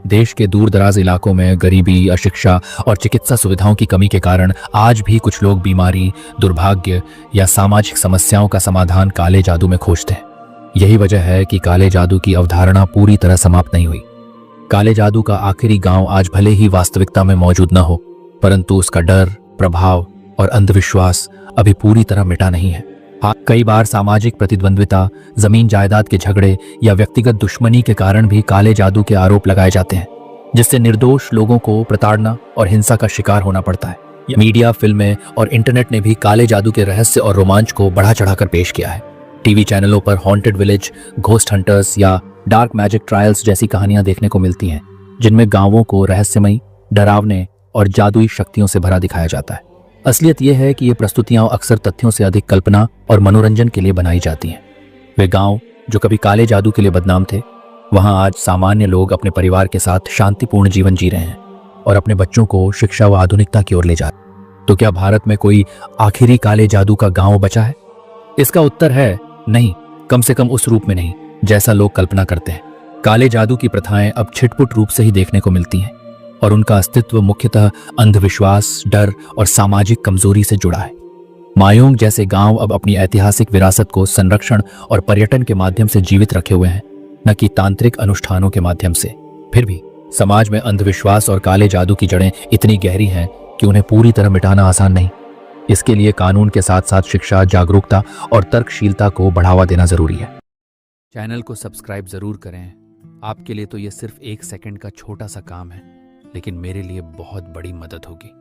देश के दूर दराज इलाकों में गरीबी, अशिक्षा और चिकित्सा सुविधाओं की कमी के कारण आज भी कुछ लोग बीमारी, दुर्भाग्य या सामाजिक समस्याओं का समाधान काले जादू में खोजते हैं। यही वजह है कि काले जादू की अवधारणा पूरी तरह समाप्त नहीं हुई। काले जादू का आखिरी गांव आज भले ही वास्तविकता में मौजूद न हो, परंतु उसका डर, प्रभाव और अंधविश्वास अभी पूरी तरह मिटा नहीं है। हाँ, कई बार सामाजिक प्रतिद्वंद्विता, जमीन जायदाद के झगड़े या व्यक्तिगत दुश्मनी के कारण भी काले जादू के आरोप लगाए जाते हैं, जिससे निर्दोष लोगों को प्रताड़ना और हिंसा का शिकार होना पड़ता है। मीडिया, फिल्में और इंटरनेट ने भी काले जादू के रहस्य और रोमांच को बढ़ा चढ़ाकर पेश किया है। टीवी चैनलों पर हॉन्टेड विलेज, घोस्ट हंटर्स या डार्क मैजिक ट्रायल्स जैसी कहानियां देखने को मिलती हैं, जिनमें गांवों को रहस्यमयी, डरावने और जादुई शक्तियों से भरा दिखाया जाता है। असलियत यह है कि ये प्रस्तुतियां अक्सर तथ्यों से अधिक कल्पना और मनोरंजन के लिए बनाई जाती हैं। वे गांव जो कभी काले जादू के लिए बदनाम थे, वहां आज सामान्य लोग अपने परिवार के साथ शांतिपूर्ण जीवन जी रहे हैं और अपने बच्चों को शिक्षा व आधुनिकता की ओर ले जा रहे हैं। तो क्या भारत में कोई आखिरी काले जादू का गांव बचा है? इसका उत्तर है नहीं, कम से कम उस रूप में नहीं जैसा लोग कल्पना करते हैं। काले जादू की प्रथाएं अब छिटपुट रूप से ही देखने को मिलती हैं और उनका अस्तित्व मुख्यतः अंधविश्वास, डर और सामाजिक कमजोरी से जुड़ा है। मायोंग जैसे गांव अब अपनी ऐतिहासिक विरासत को संरक्षण और पर्यटन के माध्यम से जीवित रखे हुए हैं, न कि तांत्रिक अनुष्ठानों के माध्यम से। फिर भी समाज में अंधविश्वास और काले जादू की जड़ें इतनी गहरी हैं कि उन्हें पूरी तरह मिटाना आसान नहीं। इसके लिए कानून के साथ साथ शिक्षा, जागरूकता और तर्कशीलता को बढ़ावा देना जरूरी है। चैनल को सब्सक्राइब जरूर करें। आपके लिए तो ये सिर्फ 1 सेकंड का छोटा सा काम है, लेकिन मेरे लिए बहुत बड़ी मदद होगी।